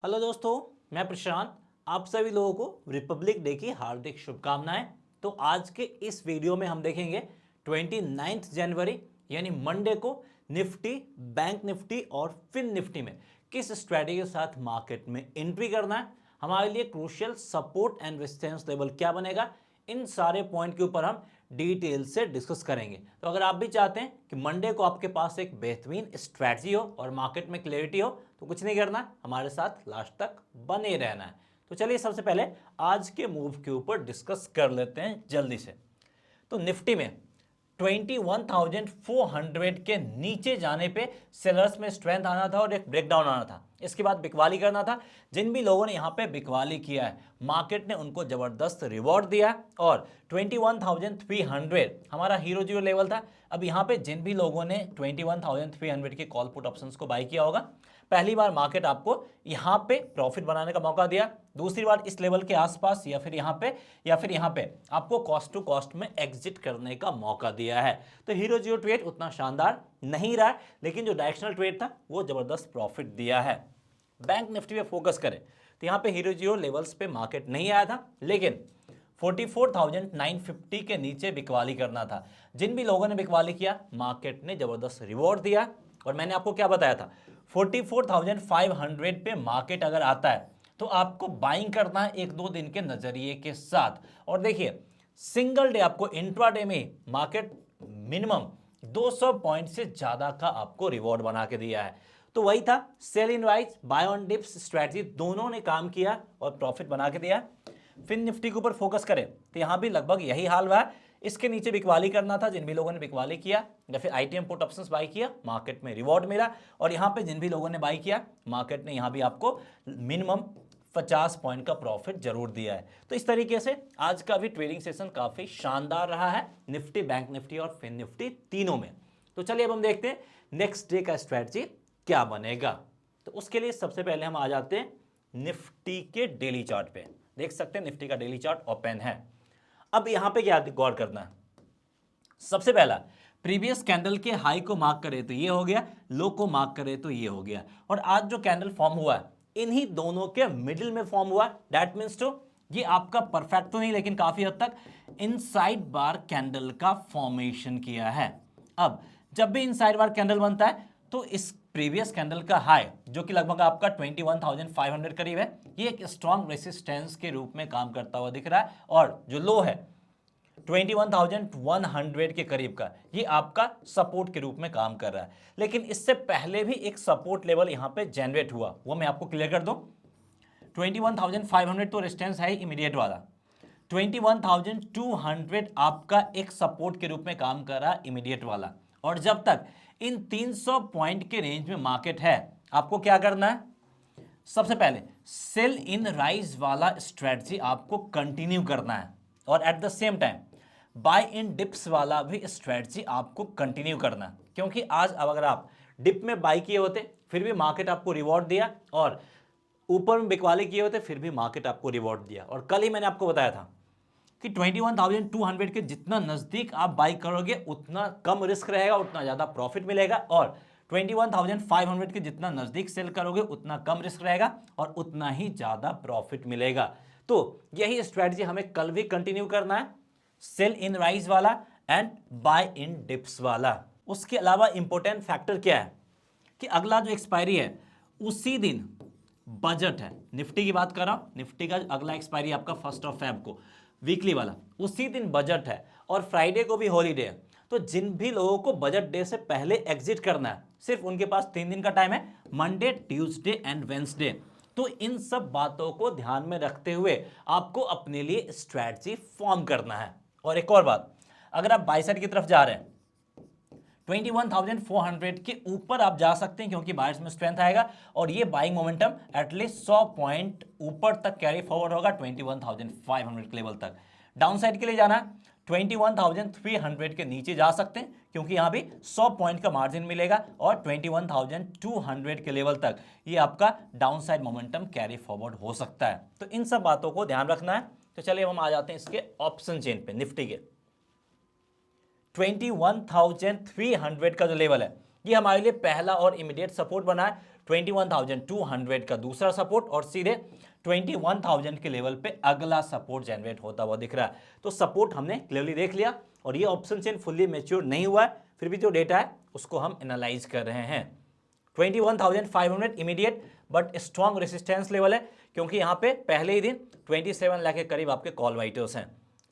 Hello दोस्तों, मैं प्रशांत। आप सभी लोगों को रिपब्लिक डे की हार्दिक शुभकामनाएं। तो आज के इस वीडियो में हम देखेंगे 29 जनवरी यानी मंडे को निफ्टी, बैंक निफ्टी और फिन निफ्टी में किस स्ट्रैटेजी के साथ मार्केट में एंट्री करना है, हमारे लिए crucial support and resistance level क्या बनेगा। इन सारे पॉइंट के ऊपर हम डिटेल से डिस्कस करेंगे। तो अगर आप भी चाहते हैं कि मंडे को आपके पास एक बेहतरीन स्ट्रैटेजी हो और मार्केट में क्लैरिटी हो, तो कुछ नहीं करना, हमारे साथ लास्ट तक बने रहना है। तो चलिए सबसे पहले आज के मूव के ऊपर डिस्कस कर लेते हैं जल्दी से। तो निफ्टी में 21,400 के नीचे जाने पे सेलर्स में स्ट्रेंथ आना था और एक ब्रेकडाउन आना था। इसके बाद बिकवाली करना था। जिन भी लोगों ने यहां पे बिकवाली किया है, मार्केट ने उनको जबरदस्त रिवॉर्ड दिया और 21,300 हमारा हीरो जीरो लेवल था। अब यहां पे जिन भी लोगों ने 21,300 के कॉल पुट ऑप्शंस को बाई किया होगा, पहली बार मार्केट आपको यहां पे प्रॉफिट बनाने का मौका दिया, दूसरी बार इस लेवल के आसपास या फिर यहां पे आपको कॉस्ट टू कॉस्ट में एग्जिट करने का मौका दिया है। तो हीरो जियो ट्रेड उतना शानदार नहीं रहा, लेकिन जो डायरेक्शनल ट्रेड था वो जबरदस्त प्रॉफिट दिया है। बैंक निफ्टी पे फोकस करें तो यहां पे हीरो जियो लेवल्स पे मार्केट नहीं आया था, लेकिन 44,950 के नीचे बिकवाली करना था। जिन भी लोगों ने बिकवाली किया, मार्केट ने जबरदस्त रिवॉर्ड दिया। और मैंने आपको क्या बताया था, 44,500 पे मार्केट अगर आता है तो आपको बाइंग करना है एक दो दिन के नजरिए के साथ। और देखिए, सिंगल डे आपको इंट्राडे में मार्केट मिनिमम 200 पॉइंट से ज्यादा का आपको रिवॉर्ड बना के दिया है। तो वही था, sell in rise, buy on dips strategy दोनों ने काम किया और प्रॉफिट बना के दिया। फिर निफ्टी के ऊपर फोकस करें तो यहां भी लगभग यही हाल हुआ है। इसके नीचे बिकवाली करना था। जिन भी लोगों ने बिकवाली किया या फिर आईटीएम पुट ऑप्शंस बाई किया, मार्केट में रिवॉर्ड मिला। और यहां पे जिन भी लोगों ने बाई किया, मार्केट ने यहां भी आपको मिनिमम 50 पॉइंट का प्रॉफिट जरूर दिया है। तो इस तरीके से आज का भी ट्रेडिंग सेशन काफी शानदार रहा है, निफ्टी, बैंक निफ्टी और फिन निफ्टी तीनों में। तो चलिए अब हम देखते हैं नेक्स्ट डे का स्ट्रैटेजी क्या बनेगा। तो उसके लिए सबसे पहले हम आ जाते हैं निफ्टी के डेली चार्ट पे। देख सकते हैं निफ्टी का डेली चार्ट ओपन है। अब यहां पे क्या गौर करना है, सबसे पहला प्रीवियस कैंडल के हाई को मार्क करे तो ये हो गया, लो को मार्क करे तो ये हो गया। और आज जो कैंडल फॉर्म हुआ है, इन्हीं दोनों के मिडिल में फॉर्म हुआ। दैट मींस टू, ये आपका परफेक्ट तो नहीं लेकिन काफी हद तक इनसाइड बार कैंडल का फॉर्मेशन किया है। अब जब भी इनसाइड बार कैंडल बनता है तो इस प्रीवियस कैंडल का हाई, जो कि लगभग आपका 21,500 करीब है, ये एक स्ट्रॉन्ग रेसिस्टेंस के रूप में काम करता हुआ दिख रहा है। और जो लो है 21,100 के करीब का, ये आपका सपोर्ट के रूप में काम कर रहा है। लेकिन इससे पहले भी एक सपोर्ट लेवल यहां पे जनरेट हुआ, वो मैं आपको क्लियर कर दूं। 21,500 तो रेजिस्टेंस है इमीडिएट वाला, 21,200 आपका एक सपोर्ट के रूप में काम कर रहा है इमीडिएट वाला। और जब तक इन 300 पॉइंट के रेंज में मार्केट है, आपको क्या करना है, सबसे पहले सेल इन राइज वाला स्ट्रेटजी आपको कंटिन्यू करना है। और at the same time buy in dips वाला भी स्ट्रेटजी आपको कंटिन्यू करना है। क्योंकि आज अब अगर आप डिप में बाई किए होते फिर भी मार्केट आपको रिवॉर्ड दिया, और ऊपर में बिकवाली किए होते फिर भी मार्केट आपको रिवॉर्ड दिया। और कल ही मैंने आपको बताया था कि 21,200 के जितना नजदीक आप बाई करोगे उतना कम रिस्क रहेगा, उतना ज्यादा प्रॉफिट मिलेगा। और 21,500 के जितना नजदीक सेल करोगे उतना कम रिस्क रहेगा और उतना ही ज्यादा प्रॉफिट मिलेगा। तो यही स्ट्रेटजी हमें कल भी कंटिन्यू करना है, सेल इन राइज वाला एंड बाय इन डिप्स वाला। उसके अलावा इंपॉर्टेंट फैक्टर क्या है कि अगला जो एक्सपायरी है उसी दिन बजट है। निफ्टी की बात कर रहा हूं, निफ्टी का अगला एक्सपायरी आपका 1 फेब को, वीकली वाला, उसी दिन बजट है और फ्राइडे को भी हॉलीडे है। तो जिन भी लोगों को बजट डे से पहले एग्जिट करना है, सिर्फ उनके पास 3 दिन का टाइम है, मंडे, ट्यूसडे एंड वेंसडे। तो इन सब बातों को ध्यान में रखते हुए आपको अपने लिए स्ट्रैटेजी फॉर्म करना है। और एक और बात, अगर आप बाय साइड की तरफ जा रहे हैं 21,400 के ऊपर आप जा सकते हैं, क्योंकि बायर्स में स्ट्रेंथ आएगा और ये बाइंग मोमेंटम एटलीस्ट 100 पॉइंट ऊपर तक कैरी फॉरवर्ड होगा 21,500 के लेवल तक। डाउन साइड के लिए जाना 21,300 के नीचे जा सकते हैं, क्योंकि यहां भी 100 पॉइंट का मार्जिन मिलेगा और 21,200 के लेवल तक ये आपका down side momentum carry forward हो सकता है। तो इन सब बातों को ध्यान रखना है। तो चलिए हम आ जाते हैं इसके ऑप्शन चेन पे। निफ्टी के 21,300 का जो लेवल है ये हमारे लिए पहला और इमीडिएट सपोर्ट बना है, 21,200 का दूसरा सपोर्ट और सीधे 21,000 के लेवल पे अगला सपोर्ट जनरेट होता हुआ दिख रहा है। तो सपोर्ट हमने क्लियरली देख लिया और ये ऑप्शन चेन फुल्ली मैच्योर नहीं हुआ है, फिर भी जो डेटा है उसको हम एनालाइज कर रहे हैं। 21,500 immediate but strong resistance level है, क्योंकि यहाँ पे पहले ही दिन 27 लाख के करीब आपके कॉल वाइटर्स हैं।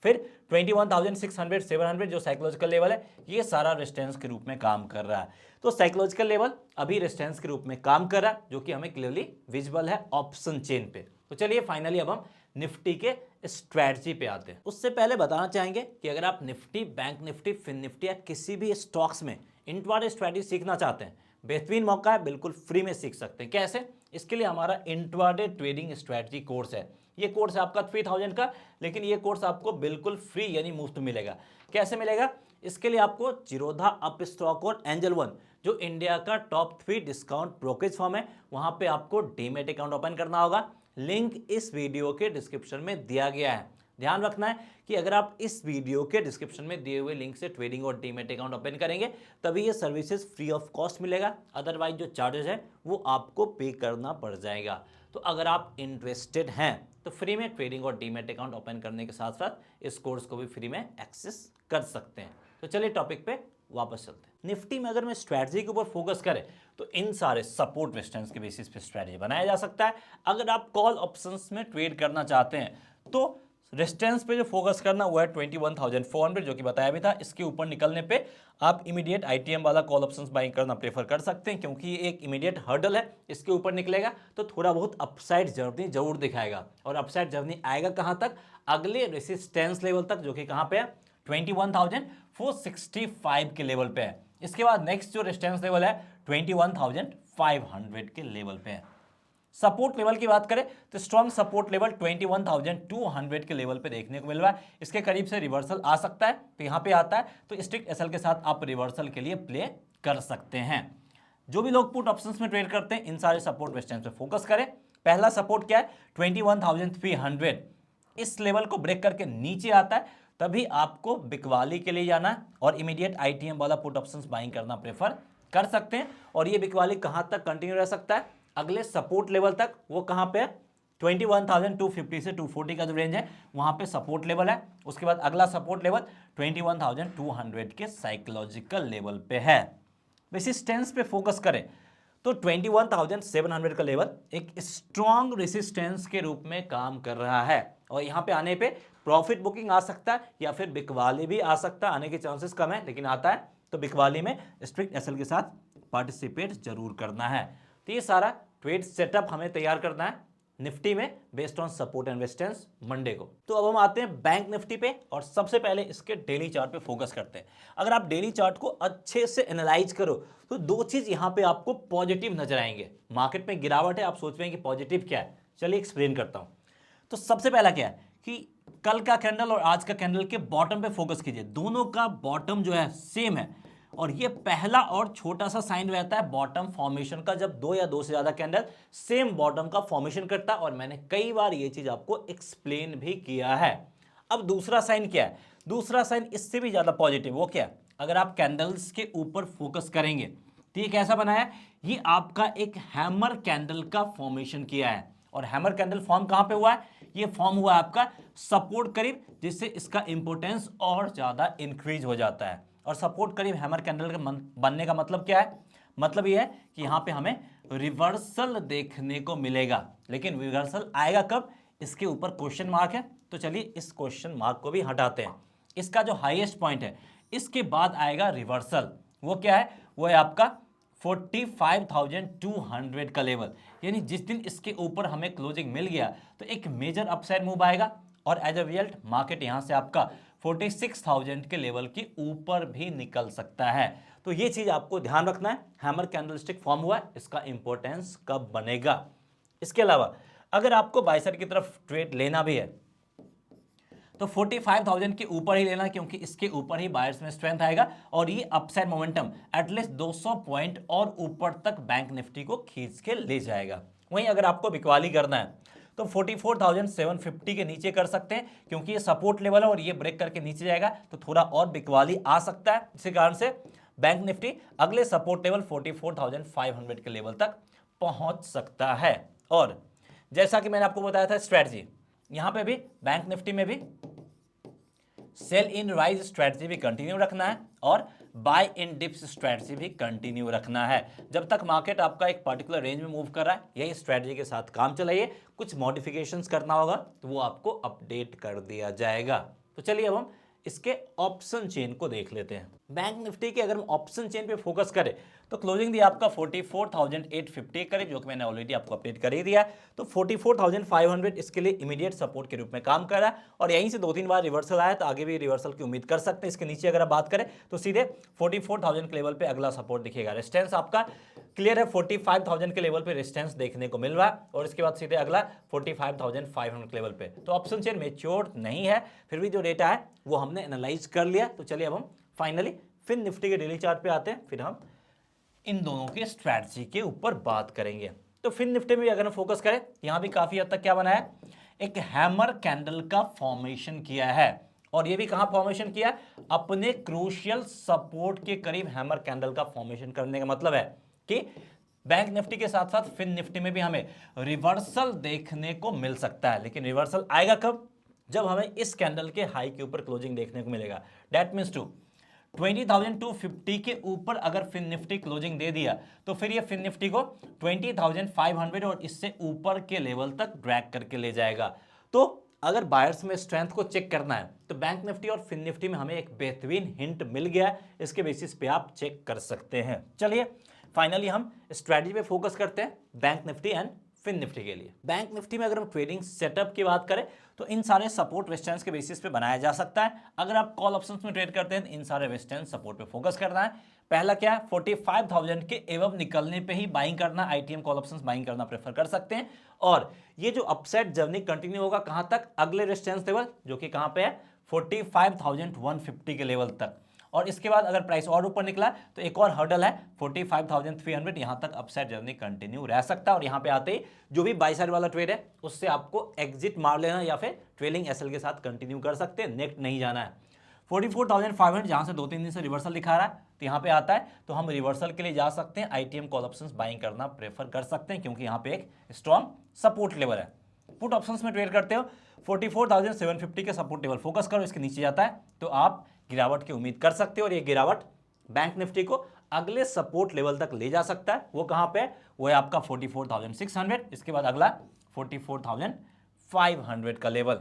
फिर 21,600 700 जो साइकोलॉजिकल लेवल है, ये सारा रेजिस्टेंस के रूप में काम कर रहा है। तो साइकोलॉजिकल लेवल अभी रेजिस्टेंस के रूप में काम कर रहा है, जो कि हमें क्लियरली विजिबल है ऑप्शन चेन पे। तो चलिए फाइनली अब हम निफ्टी के स्ट्रैटेजी पे आते हैं। उससे पहले बताना चाहेंगे कि अगर आप निफ्टी, बैंक निफ्टी, फिन निफ्टी या किसी भी स्टॉक्स में इंट्राडे स्ट्रैटेजी सीखना चाहते हैं, बेहतरीन मौका है, बिल्कुल फ्री में सीख सकते हैं। कैसे? इसके लिए हमारा इंट्राडे ट्रेडिंग स्ट्रैटेजी कोर्स है। ये कोर्स है आपका 3000 का, लेकिन ये कोर्स आपको बिल्कुल फ्री यानी मुफ्त मिलेगा। कैसे मिलेगा? इसके लिए आपको जीरोधा, अप स्टॉक और एंजल वन, जो इंडिया का टॉप 3 डिस्काउंट ब्रोकरेज फर्म है, वहां पे आपको डीमैट अकाउंट ओपन करना होगा। लिंक इस वीडियो के डिस्क्रिप्शन में दिया गया है। ध्यान रखना है कि अगर आप इस वीडियो के डिस्क्रिप्शन में दिए हुए लिंक से ट्रेडिंग और डीमैट अकाउंट ओपन करेंगे तभी ये सर्विसेज फ्री ऑफ कॉस्ट मिलेगा, अदरवाइज जो चार्जेस है वो आपको पे करना पड़ जाएगा। तो अगर आप इंटरेस्टेड हैं तो फ्री में ट्रेडिंग और डीमैट अकाउंट ओपन करने के साथ साथ इस कोर्स को भी फ्री में एक्सेस कर सकते हैं। तो चलिए टॉपिक पे वापस चलते हैं। निफ्टी में अगर मैं स्ट्रैटेजी के ऊपर फोकस करें तो इन सारे सपोर्ट रेजिस्टेंस के बेसिस पे स्ट्रैटेजी बनाया जा सकता है। अगर आप कॉल ऑप्शंस में ट्रेड करना चाहते हैं तो रेजिस्टेंस पे जो फोकस करना हुआ है 21,400, जो कि बताया भी था। इसके ऊपर निकलने पे आप इमीडिएट आईटीएम वाला कॉल ऑप्शंस बाइंग करना प्रेफर कर सकते हैं, क्योंकि ये एक इमीडिएट हर्डल है। इसके ऊपर निकलेगा तो थोड़ा बहुत अपसाइड जर्नी जरूर दिखाएगा, और अपसाइड जर्नी आएगा कहां तक? अगले रेसिस्टेंस लेवल तक, जो कि कहां पे है? 21,465 के लेवल पे है। इसके बाद नेक्स्ट जो रेजिस्टेंस लेवल है 21,500 के लेवल पे है। सपोर्ट लेवल की बात करें तो स्ट्रॉन्ग सपोर्ट लेवल 21,200 के लेवल पे देखने को मिल रहा है। इसके करीब से रिवर्सल आ सकता है, तो यहाँ पे आता है तो स्ट्रिक्ट एसएल के साथ आप रिवर्सल के लिए प्ले कर सकते हैं। जो भी लोग पुट ऑप्शंस में ट्रेड करते हैं इन सारे सपोर्ट रेजिस्टेंस पे फोकस करें। पहला सपोर्ट क्या है? 21,300। इस लेवल को ब्रेक करके नीचे आता है तभी आपको बिकवाली के लिए जाना है और इमीडिएट आईटीएम वाला पुट ऑप्शंस बाइंग करना प्रेफर कर सकते हैं। और ये बिकवाली कहां तक कंटिन्यू रह सकता है? अगले सपोर्ट लेवल तक। वो कहां पे है? 21,250 से 240 का जो रेंज है वहां पे सपोर्ट लेवल है। उसके बाद अगला सपोर्ट लेवल 21,200 के साइकोलॉजिकल लेवल पे है। रेसिस्टेंस पे फोकस करें तो 21,700 का लेवल एक स्ट्रॉन्ग रेसिस्टेंस के रूप में काम कर रहा है, और यहां पे आने पे प्रॉफिट बुकिंग आ सकता है या फिर बिकवाली भी आ सकता है। आने के चांसेस कम है, लेकिन आता है तो बिकवाली में स्ट्रिक्ट एसएल के साथ पार्टिसिपेट जरूर करना है। तो ये सारा ट्रेड सेटअप हमें तैयार करना है निफ्टी में based on support and resistance Monday को। तो अब हम आते हैं बैंक निफ्टी पे और सबसे पहले इसके डेली चार्ट पे फोकस करते हैं। अगर आप डेली चार्ट को अच्छे से एनालाइज करो तो दो चीज यहां पे आपको पॉजिटिव नजर आएंगे। मार्केट में गिरावट है, आप सोच रहे हैं कि पॉजिटिव क्या है, चलिए एक्सप्लेन करता हूं। तो सबसे पहला क्या है कि कल का कैंडल और आज का कैंडल के बॉटम पे फोकस कीजिए। दोनों का बॉटम जो है सेम है, और ये पहला और छोटा सा साइन रहता है बॉटम फॉर्मेशन का, जब दो या दो से ज्यादा कैंडल सेम बॉटम का फॉर्मेशन करता है, और मैंने कई बार ये चीज आपको एक्सप्लेन भी किया है। अब दूसरा साइन क्या है? दूसरा साइन इससे भी ज्यादा पॉजिटिव। वो क्या है? अगर आप कैंडल्स के ऊपर फोकस करेंगे तो ये कैसा बना है? ये आपका एक हैमर कैंडल का फॉर्मेशन किया है, और हैमर कैंडल फॉर्म कहां पे हुआ है? ये फॉर्म हुआ आपका सपोर्ट करीब, जिससे इसका इंपोर्टेंस और ज्यादा इंक्रीज हो जाता है। और सपोर्ट करीब हैमर कैंडल के बनने का मतलब क्या है? मतलब ये है कि यहां पे हमें रिवर्सल देखने को मिलेगा, लेकिन रिवर्सल आएगा कब? इसके ऊपर क्वेश्चन मार्क है। तो चलिए इस क्वेश्चन मार्क को भी हटाते हैं। इसका जो हाईएस्ट पॉइंट है इसके बाद आएगा रिवर्सल। वो क्या है? वो है आपका 45,200 का लेवल। यानी जिस दिन इसके ऊपर हमें क्लोजिंग मिल गया तो एक मेजर अपसाइड मूव आएगा, और एज अ रिजल्ट मार्केट यहां से आपका 46,000 के लेवल के ऊपर भी निकल सकता है। तो ये चीज आपको ध्यान रखना है। हैमर कैंडलस्टिक फॉर्म हुआ है, इसका इंपॉर्टेंस कब बनेगा। इसके अलावा अगर आपको बाय साइड की तरफ ट्रेड लेना भी है तो 45,000 के ऊपर ही लेना, क्योंकि इसके ऊपर ही बायर्स में स्ट्रेंथ आएगा, और ये अपसाइड मोमेंटम एटलीस्ट 200 पॉइंट और ऊपर तक बैंक निफ्टी को खींच के ले जाएगा। वहीं अगर आपको बिकवाली करना है तो 44,750 के नीचे कर सकते हैं, क्योंकि ये सपोर्ट लेवल है और ये ब्रेक करके नीचे जाएगा तो थोड़ा और बिकवाली आ सकता है। इसी कारण से बैंक निफ्टी अगले सपोर्ट लेवल 44,500 के लेवल तक पहुंच सकता है। और जैसा कि मैंने आपको बताया था स्ट्रेटजी, यहां पे भी बैंक निफ्टी में भी सेल इन राइज स्ट्रेटजी भी कंटिन्यू रखना है और बाय इन डिप्स स्ट्रेटजी भी कंटिन्यू रखना है। जब तक मार्केट आपका एक पर्टिकुलर रेंज में मूव कर रहा है, यही स्ट्रेटजी के साथ काम चलाइए। कुछ मॉडिफिकेशंस करना होगा तो वो आपको अपडेट कर दिया जाएगा। तो चलिए अब हम इसके ऑप्शन चेन को देख लेते हैं। बैंक निफ्टी के अगर हम ऑप्शन चेन पे फोकस करें तो क्लोजिंग दी आपका 44,850 करीब, जो कि मैंने ऑलरेडी आपको अपडेट कर ही दिया। तो 44,500 इसके लिए इमीडिएट सपोर्ट के रूप में काम कर रहा है और यहीं से 2-3 बार रिवर्सल आया तो आगे भी रिवर्सल की उम्मीद कर सकते हैं। इसके नीचे अगर आप बात करें तो सीधे 44,000 के लेवल पे अगला सपोर्ट दिखेगा। रेजिस्टेंस आपका क्लियर है, 45,000 के लेवल पे रेजिस्टेंस देखने को मिल रहा है और इसके बाद सीधे अगला 45,500 के लेवल पे। तो ऑप्शन चेन मैच्योर नहीं है, फिर भी जो डेटा है वो हमने एनालाइज कर लिया। तो चलिए अब हम फाइनली फिन निफ्टी के डेली चार्ट पे आते हैं, फिर हम इन दोनों के स्ट्रैटेजी के ऊपर बात करेंगे। तो फिन निफ्टी में अगर हम फोकस करें, यहां भी काफी हद तक क्या बना है, एक हैमर कैंडल का फॉर्मेशन किया है और ये भी कहां फॉर्मेशन किया, अपने क्रूशियल सपोर्ट के करीब हैमर कैंडल का फॉर्मेशन करने का मतलब है कि बैंक निफ्टी के साथ साथ फिन निफ्टी में भी हमें रिवर्सल देखने को मिल सकता है। लेकिन रिवर्सल आएगा कब, जब हमें इस कैंडल के हाई के ऊपर क्लोजिंग देखने को मिलेगा। दैट मींस टू 20,250 के ऊपर अगर फिन निफ्टी क्लोजिंग दे दिया तो फिर ये फिन निफ्टी को 20,500 और इससे ऊपर के लेवल तक ड्रैग करके ले जाएगा। तो अगर बायर्स में स्ट्रेंथ को चेक करना है तो बैंक निफ्टी और फिन निफ्टी में हमें एक बेहतरीन हिंट मिल गया है, इसके बेसिस पे आप चेक कर सकते हैं। चलिए फाइनली हम स्ट्रेटजी पे फोकस करते हैं bank Nifty and fin Nifty के लिए। बैंक निफ्टी में अगर हम ट्रेडिंग सेटअप की बात करें तो इन सारे सपोर्ट रेजिस्टेंस के बेसिस पे बनाया जा सकता है। अगर आप कॉल ऑप्शंस में ट्रेड करते हैं तो इन सारे रेजिस्टेंस सपोर्ट पे फोकस करना है। पहला क्या है, 45,000 के एवं निकलने पे ही बाइंग करना, आईटीएम कॉल ऑप्शंस बाइंग करना प्रेफर कर सकते हैं। और ये जो अपसाइड जर्नी कंटिन्यू होगा कहां तक, अगले रेजिस्टेंस लेवल जो कि कहां पे है 45,150 के लेवल तक। और इसके बाद अगर प्राइस और ऊपर निकला तो एक और हर्डल है 45,300, यहां तक अपसाइड जर्नी कंटिन्यू रह सकता है। और यहां पे आते ही जो भी बाई साइड वाला ट्रेड है उससे आपको एग्जिट मार लेना या फिर ट्रेलिंग एसएल के साथ कंटिन्यू कर सकते हैं, नेक्स्ट नहीं जाना है। 44,500 जहां से 2-3 दिन से रिवर्सल दिखा रहा है तो यहां पे आता है तो हम रिवर्सल के लिए जा सकते हैं, आईटीएम कॉल ऑप्शंस बाइंग करना प्रेफर कर सकते हैं क्योंकि यहां पे एक स्ट्रॉन्ग सपोर्ट लेवल है। पुट ऑप्शंस में ट्रेड करते हो 44,750 के सपोर्ट लेवल फोकस करो, इसके नीचे जाता है तो आप गिरावट की उम्मीद कर सकते हो और ये गिरावट बैंक निफ्टी को अगले सपोर्ट लेवल तक ले जा सकता है। वो कहां पे है, वो है आपका 44,600, इसके बाद अगला 44,500 का लेवल।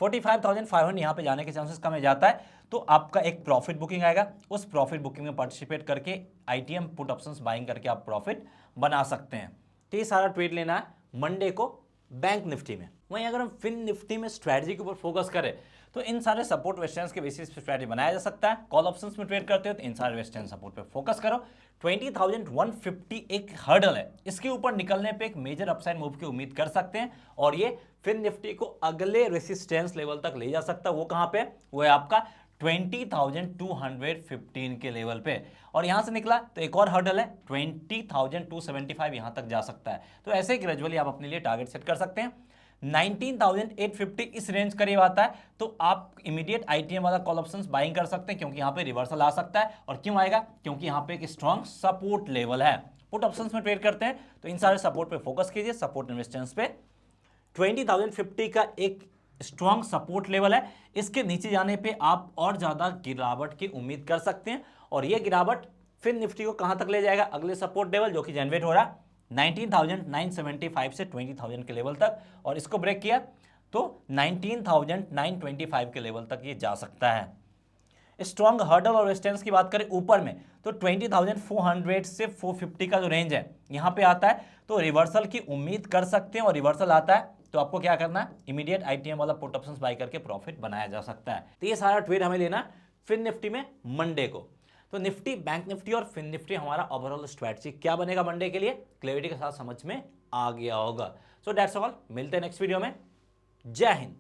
45,500 यहां पे जाने के चांसेस कम हो जाता है तो आपका एक प्रॉफिट बुकिंग आएगा, उस प्रॉफिट बुकिंग में पार्टिसिपेट करके आईटीएम पुट ऑप्शंस बाइंग करके आप प्रॉफिट बना सकते हैं। तो ये सारा ट्रेड लेना है मंडे को बैंक निफ्टी में। वहीं अगर हम फिन निफ्टी में स्ट्रैटेजी के ऊपर फोकस करें तो इन सारे सपोर्ट रेजिस्टेंस के बेसिस पे स्ट्रैटेजी बनाया जा सकता है। कॉल ऑप्शंस में ट्रेड करते हो तो इन सारे रेजिस्टेंस सपोर्ट पे फोकस करो। 20,150 एक हर्डल है, इसके ऊपर निकलने पे एक मेजर अपसाइड मूव की उम्मीद कर सकते हैं और ये फिन निफ्टी को अगले रेजिस्टेंस लेवल तक ले जा सकता है। वो कहां पे, वो है आपका 20,215 के लेवल पे। और यहां से निकला तो एक और हर्डल है 20,275, यहां तक जा सकता है। तो ऐसे ही ग्रेजुअली आप अपने लिए टारगेट सेट कर सकते हैं। 19,850 इस रेंज करीब आता है तो आप इमीडिएट आईटीएम वाला कॉल ऑप्शंस बाइंग कर सकते हैं क्योंकि यहां पे रिवर्सल आ सकता है। और क्यों आएगा, क्योंकि यहां पे एक स्ट्रॉन्ग सपोर्ट लेवल है। पुट ऑप्शंस में ट्रेड करते हैं तो इन सारे सपोर्ट पे फोकस कीजिए। सपोर्ट रेजिस्टेंस पे 20,050 का एक स्ट्रॉन्ग सपोर्ट लेवल है, इसके नीचे जाने पे आप और ज्यादा गिरावट की उम्मीद कर सकते हैं और यह गिरावट फिर निफ्टी को कहां तक ले जाएगा, अगले सपोर्ट लेवल जो कि जनरेट हो रहा 19,975 से 20,000 के लेवल तक। और इसको ब्रेक किया तो 19,925 के लेवल तक ये जा सकता है। स्ट्रॉन्ग हर्डल और रेजिस्टेंस की बात करें ऊपर में तो 20,400 से 450 का जो रेंज है यहां पे आता है तो रिवर्सल की उम्मीद कर सकते हैं। और रिवर्सल आता है तो आपको क्या करना है, इमीडिएट आईटीएम वाला पुट ऑप्शंस बाय करके प्रॉफिट बनाया जा सकता है। तो ये सारा ट्रेड हमें लेना फिन निफ्टी में मंडे को। तो निफ्टी, बैंक निफ्टी और फिन निफ्टी हमारा ओवरऑल स्ट्रैटेजी क्या बनेगा मंडे के लिए, क्लैरिटी के साथ समझ में आ गया होगा। सो दैट्स ऑल, मिलते हैं नेक्स्ट वीडियो में। जय हिंद।